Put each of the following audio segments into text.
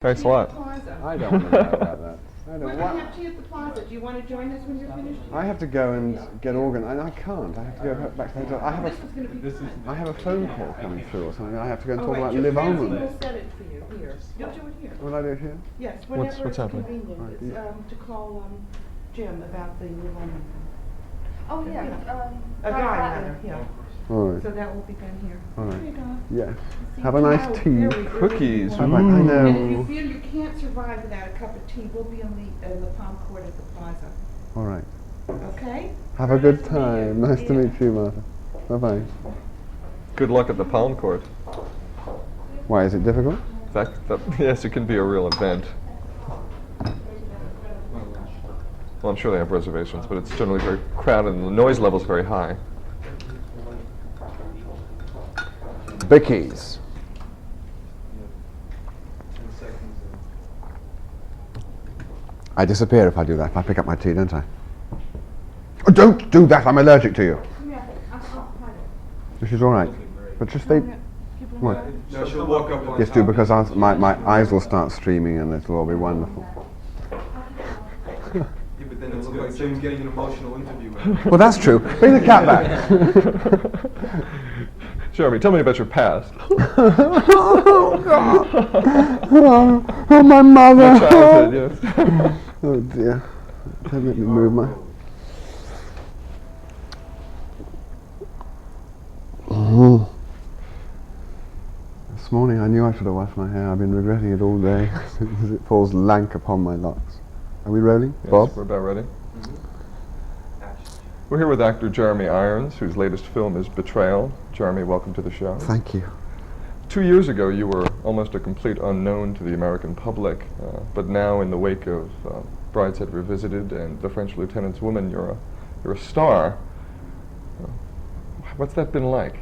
Thanks a lot. I don't want to know about that. I don't We're want. going to have tea at the plaza. Do you want to join us when you're finished? I have to go and get organised. I can't. I have to go back to the hotel. I have a phone call coming through or something. I have to go and talk about Liv Ullmann. We'll set it for you here. You'll do it here. Will I do it here? Yes, whenever What's it's happening? convenient. Right, It's yeah. to call Jim about the Liv Ullmann. Oh, yeah. A guy, rather, yeah. All right. So that will be done here. All right. Here you go. Yes. See, Have a nice tomorrow, tea. very early Cookies. in the I morning. know. And if you feel you can't survive without a cup of tea, we'll be in the palm court at the plaza. All right. Okay? Have a Very good nice to meet you. time. Nice to Yeah. meet you, Martha. Bye bye. Good luck at the Pound Court. Why is it difficult? In fact, yes, it can be a real event. Well, I'm sure they have reservations, but it's generally very crowded and the noise level is very high. Bickies. I disappear if I do that. If I pick up my tea, don't I? Oh, don't do that. I'm allergic to you. Yeah, I'll hide it. This is all right. But just stay. What? No, she'll walk up on Yes, do, because my eyes will start streaming and it'll all be wonderful. Yeah, but then it'll look like Jim's getting an emotional interview. with her. Well, that's true. Bring the cat back. Jeremy, tell me about your past. Oh, God. Oh, my mother. Your childhood, yes. Oh, dear. Don't make me move my... This morning I knew I should have washed my hair. I've been regretting it all day because it falls lank upon my locks. Are we rolling, Yes, Bob? we're about ready. We're here with actor Jeremy Irons, whose latest film is Betrayal. Jeremy, welcome to the show. Thank you. 2 years ago, you were almost a complete unknown to the American public, but now, in the wake of Brideshead Revisited and The French Lieutenant's Woman, you're a star. What's that been like?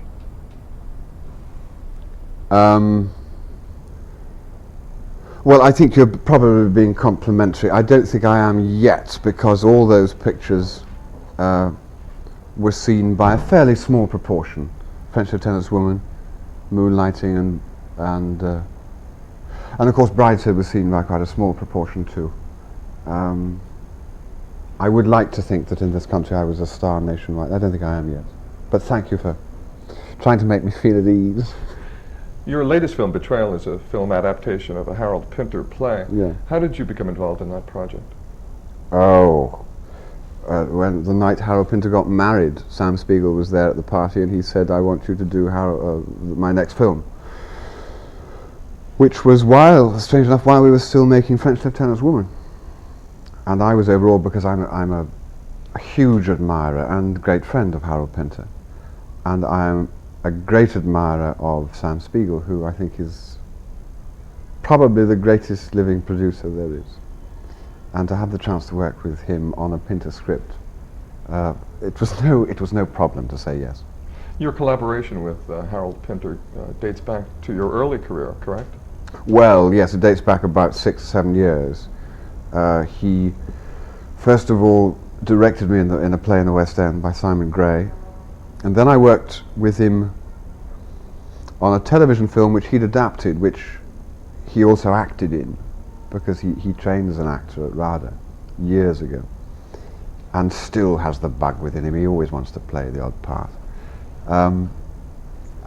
Well, I think you're probably being complimentary. I don't think I am yet, because all those pictures were seen by a fairly small proportion. French Lieutenant's Woman, Moonlighting, and of course Brideshead was seen by quite a small proportion too. I would like to think that in this country I was a star nationwide. I don't think I am yet. But thank you for trying to make me feel at ease. Your latest film, Betrayal, is a film adaptation of a Harold Pinter play. Yeah. How did you become involved in that project? Oh. When the night Harold Pinter got married, Sam Spiegel was there at the party and he said, I want you to do my next film. Which was strange enough, while we were still making French Lieutenant's Woman. And I was overawed because I'm a huge admirer and great friend of Harold Pinter. And I am a great admirer of Sam Spiegel, who I think is probably the greatest living producer there is. And to have the chance to work with him on a Pinter script, it was no problem to say yes. Your collaboration with Harold Pinter dates back to your early career, correct? Well, yes, it dates back about 6 or 7 years. He, first of all, directed me in a play in the West End by Simon Gray, and then I worked with him on a television film which he'd adapted, which he also acted in, because he trained as an actor at RADA years ago, and still has the bug within him. He always wants to play the odd part.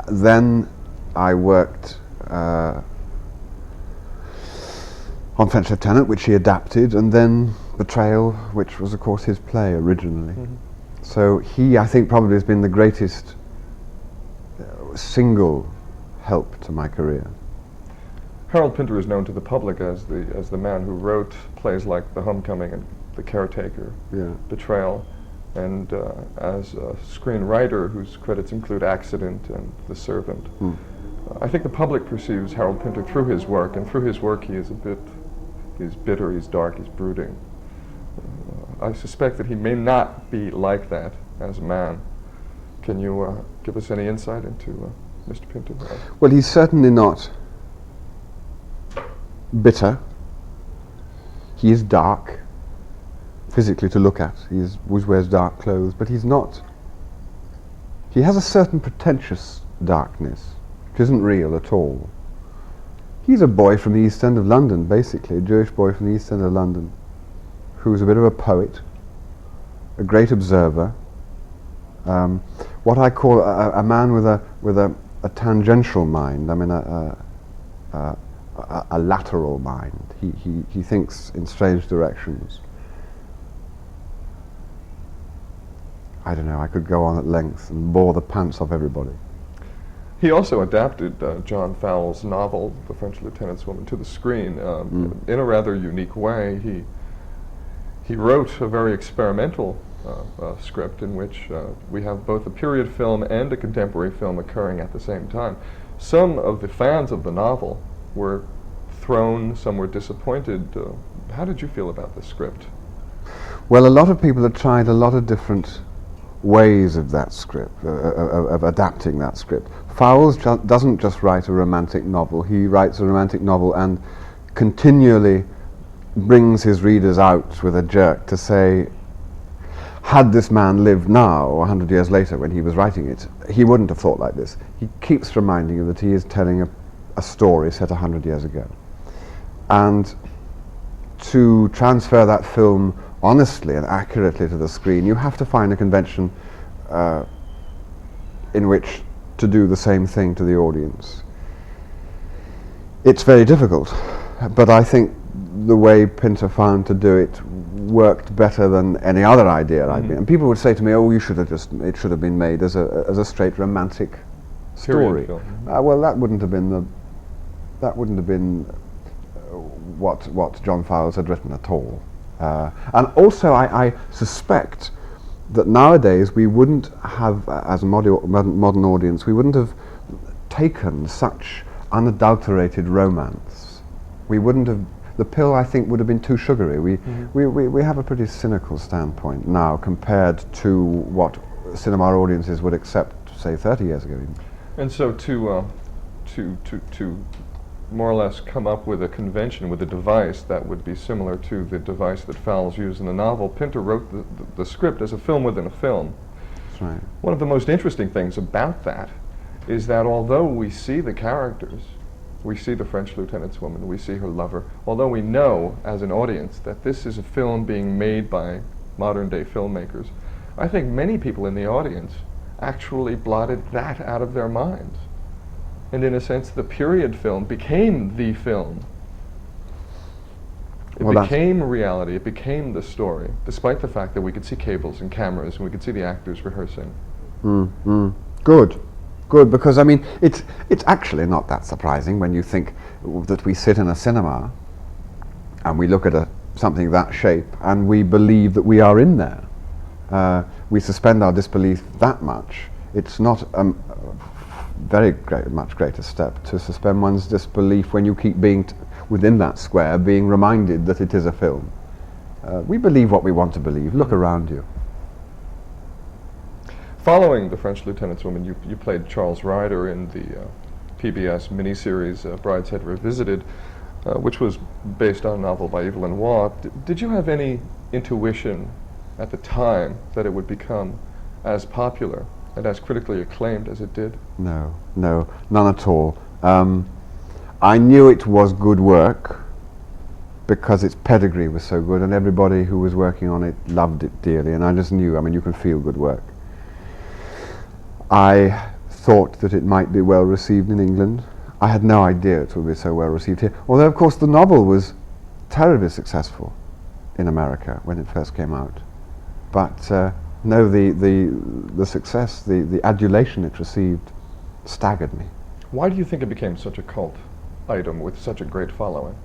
Then I worked on French Lieutenant, which he adapted, and then Betrayal, which was of course his play originally. Mm-hmm. So he, I think, probably has been the greatest single help to my career. Harold Pinter is known to the public as the man who wrote plays like The Homecoming and The Caretaker, Yeah. Betrayal, and as a screenwriter whose credits include Accident and The Servant. Mm. I think the public perceives Harold Pinter through his work, and through his work he's bitter, he's dark, he's brooding. I suspect that he may not be like that as a man. Can you give us any insight into Mr. Pinter? Well, he's certainly not bitter. He is dark, physically to look at. He always wears dark clothes, but he's not. He has a certain pretentious darkness, which isn't real at all. He's a boy from the East End of London, basically, a Jewish boy from the East End of London, who's a bit of a poet, a great observer, what I call a man with a tangential mind. I mean, a lateral mind. He thinks in strange directions. I don't know, I could go on at length and bore the pants off everybody. He also adapted John Fowles' novel, The French Lieutenant's Woman, to the screen in a rather unique way. He wrote a very experimental script in which we have both a period film and a contemporary film occurring at the same time. Some of the fans of the novel were thrown, some were disappointed. How did you feel about the script? Well, a lot of people have tried a lot of different ways of that script, of adapting that script. Fowles doesn't just write a romantic novel, he writes a romantic novel and continually brings his readers out with a jerk to say, had this man lived now, 100 years later when he was writing it, he wouldn't have thought like this. He keeps reminding you that he is telling a story set 100 years ago. And to transfer that film honestly and accurately to the screen, you have to find a convention in which to do the same thing to the audience. It's very difficult, but I think the way Pinter found to do it worked better than any other idea I'd been. And people would say to me, "Oh, it should have been made as a straight romantic story." Well, that wouldn't have been what John Fowles had written at all. And also, I suspect that nowadays we wouldn't have, as a modern audience, we wouldn't have taken such unadulterated romance. We wouldn't have. The pill, I think, would have been too sugary. We have a pretty cynical standpoint now compared to what cinema audiences would accept, say, 30 years ago. Even. And so to more or less come up with a convention, with a device that would be similar to the device that Fowles used in the novel, Pinter wrote the script as a film within a film. That's right. One of the most interesting things about that is that although we see the characters, we see the French lieutenant's woman, we see her lover, although we know as an audience that this is a film being made by modern-day filmmakers, I think many people in the audience actually blotted that out of their minds. And in a sense, the period film became the film. It became reality, it became the story, despite the fact that we could see cables and cameras and we could see the actors rehearsing. Good, because I mean, it's actually not that surprising when you think that we sit in a cinema and we look at something that shape and we believe that we are in there. We suspend our disbelief that much. It's not much greater step to suspend one's disbelief when you keep being within that square, being reminded that it is a film. We believe what we want to believe. Look around you. Following The French Lieutenant's Woman, you played Charles Ryder in the PBS miniseries Brideshead Revisited, which was based on a novel by Evelyn Waugh. Did you have any intuition at the time that it would become as popular and as critically acclaimed as it did? No, none at all. I knew it was good work because its pedigree was so good and everybody who was working on it loved it dearly, and I just knew, I mean, you can feel good work. I thought that it might be well received in England. I had no idea it would be so well received here, although of course the novel was terribly successful in America when it first came out. But no, the success, the adulation it received staggered me. Why do you think it became such a cult item with such a great following?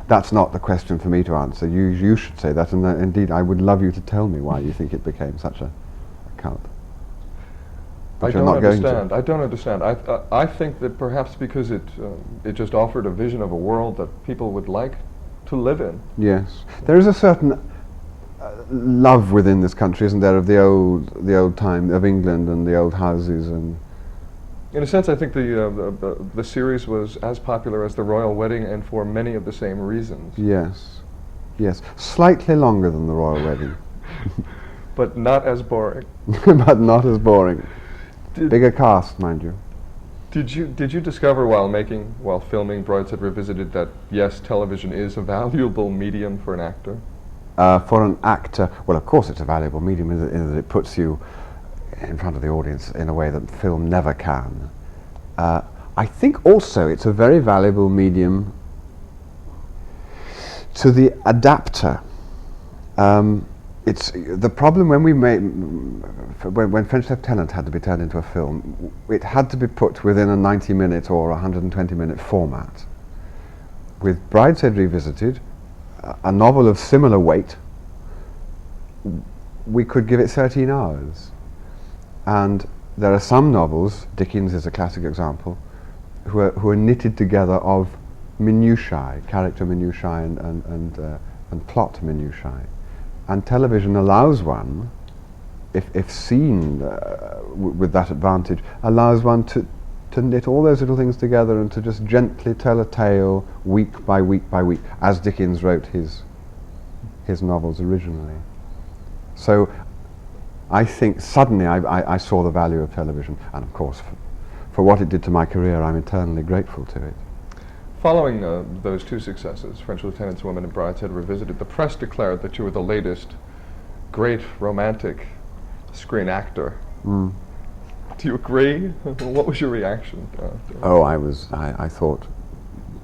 That's not the question for me to answer. You should say that, and indeed I would love you to tell me why you think it became such a cult. But I don't understand. I don't understand. I think that perhaps because it just offered a vision of a world that people would like to live in. Yes, there is a certain love within this country, isn't there, of the old time of England and the old houses and. In a sense, I think the series was as popular as the Royal Wedding, and for many of the same reasons. Yes, slightly longer than the Royal Wedding, but not as boring. but not as boring. Bigger cast, mind you. Did you discover while filming Brideshead Revisited that yes, television is a valuable medium for an actor? For an actor, well, of course it's a valuable medium in that it puts you in front of the audience in a way that film never can. I think also it's a very valuable medium to the adapter. It's the problem when when French Lieutenant had to be turned into a film, it had to be put within a 90-minute or 120-minute format. With Brideshead Revisited, a novel of similar weight, we could give it 13 hours. And there are some novels, Dickens is a classic example, who are knitted together of minutiae, character minutiae and plot minutiae. And television allows one, if seen with that advantage, allows one to knit all those little things together and to just gently tell a tale week by week by week, as Dickens wrote his novels originally. So I think suddenly I saw the value of television, and of course for what it did to my career, I'm eternally grateful to it. Following those two successes, French Lieutenant's Woman and Brideshead Revisited, the press declared that you were the latest great romantic screen actor. Mm. Do you agree? What was your reaction? Oh, I thought,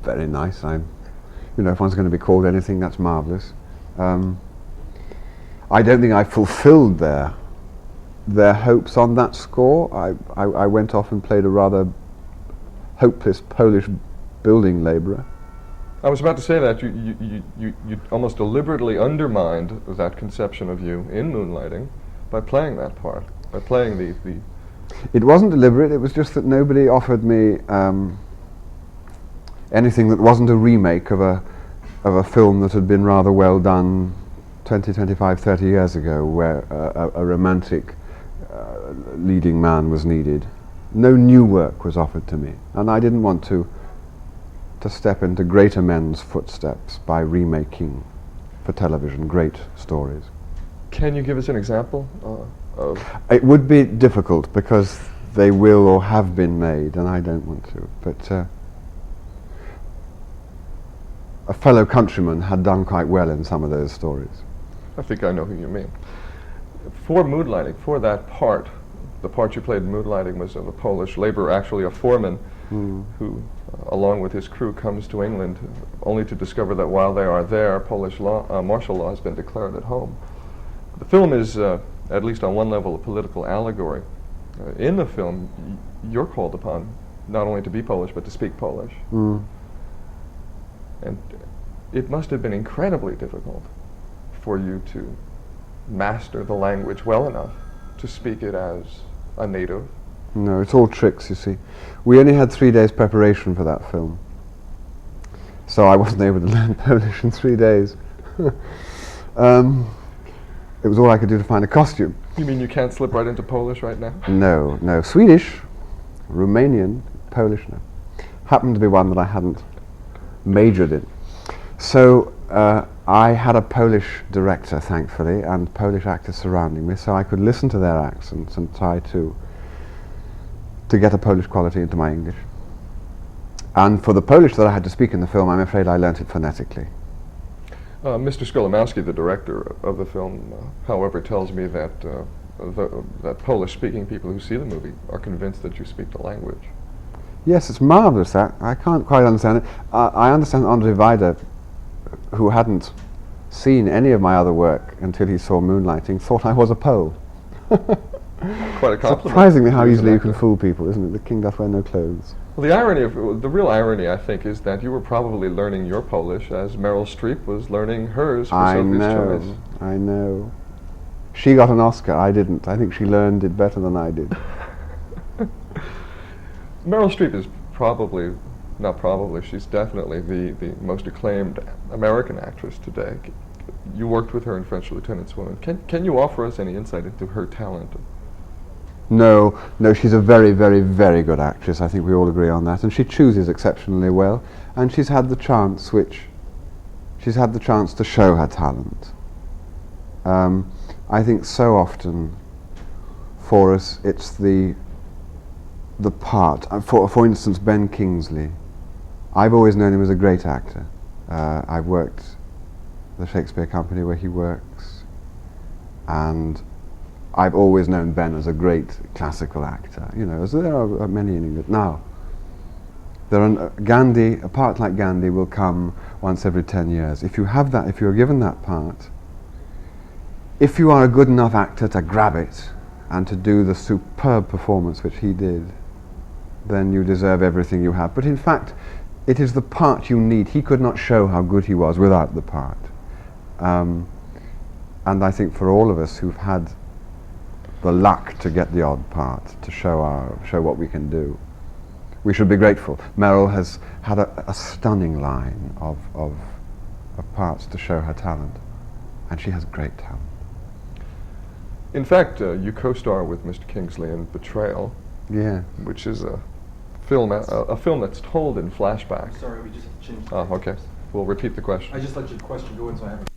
very nice. If one's going to be called anything, that's marvellous. I don't think I fulfilled their hopes on that score. I went off and played a rather hopeless Polish building labourer. I was about to say that you almost deliberately undermined that conception of you in Moonlighting by playing that part, by playing the It wasn't deliberate, it was just that nobody offered me anything that wasn't a remake of a film that had been rather well done 20, 25, 30 years ago, where a romantic leading man was needed. No new work was offered to me, and I didn't want to step into greater men's footsteps by remaking for television great stories. Can you give us an example of? It would be difficult because they will or have been made, and I don't want to. But a fellow countryman had done quite well in some of those stories. I think I know who you mean. For Moonlighting, for that part, the part you played in Moonlighting was of a Polish labourer, actually a foreman, who, along with his crew, comes to England only to discover that while they are there, Polish martial law has been declared at home. The film is, at least on one level, a political allegory. In the film, you're called upon not only to be Polish, but to speak Polish. And it must have been incredibly difficult for you to master the language well enough to speak it as a native. No, it's all tricks, you see. We only had 3 days preparation for that film, so I wasn't able to learn Polish in 3 days. It was all I could do to find a costume. You mean you can't slip right into Polish right now? No. Swedish, Romanian, Polish, no. Happened to be one that I hadn't majored in. So I had a Polish director, thankfully, and Polish actors surrounding me, so I could listen to their accents and try to get a Polish quality into my English. And for the Polish that I had to speak in the film, I'm afraid I learnt it phonetically. Mr. Skolimowski, the director of the film, however, tells me that that Polish-speaking people who see the movie are convinced that you speak the language. Yes, it's marvellous that. I can't quite understand it. I understand Andrzej Wajda, who hadn't seen any of my other work until he saw Moonlighting, thought I was a Pole. Quite a compliment. Surprisingly how easily you can fool people, isn't it? The king doth wear no clothes. Well, the real irony, I think, is that you were probably learning your Polish as Meryl Streep was learning hers for Sophie's Choice. I know. She got an Oscar, I didn't. I think she learned it better than I did. Meryl Streep is she's definitely the most acclaimed American actress today. You worked with her in French Lieutenant's Woman. Can you offer us any insight into her talent? No, she's a very, very, very good actress. I think we all agree on that. And she chooses exceptionally well. And she's had the chance to show her talent. I think so often for us it's the the part. For instance, Ben Kingsley. I've always known him as a great actor. I've worked at the Shakespeare Company where he works, and I've always known Ben as a great classical actor. You know, as there are many in England now. Gandhi, a part like Gandhi will come once every 10 years. If you have that, if you're given that part, if you are a good enough actor to grab it and to do the superb performance which he did, then you deserve everything you have. But in fact, it is the part you need. He could not show how good he was without the part. And I think for all of us who've had the luck to get the odd part, to show what we can do, we should be grateful. Meryl has had a stunning line of parts to show her talent, and she has great talent. In fact, you co-star with Mr. Kingsley in Betrayal, Yeah. which is a film that's told in flashback. Sorry, we just have to change. Oh, okay. We'll repeat the question. I just let your question go in, so I haven't.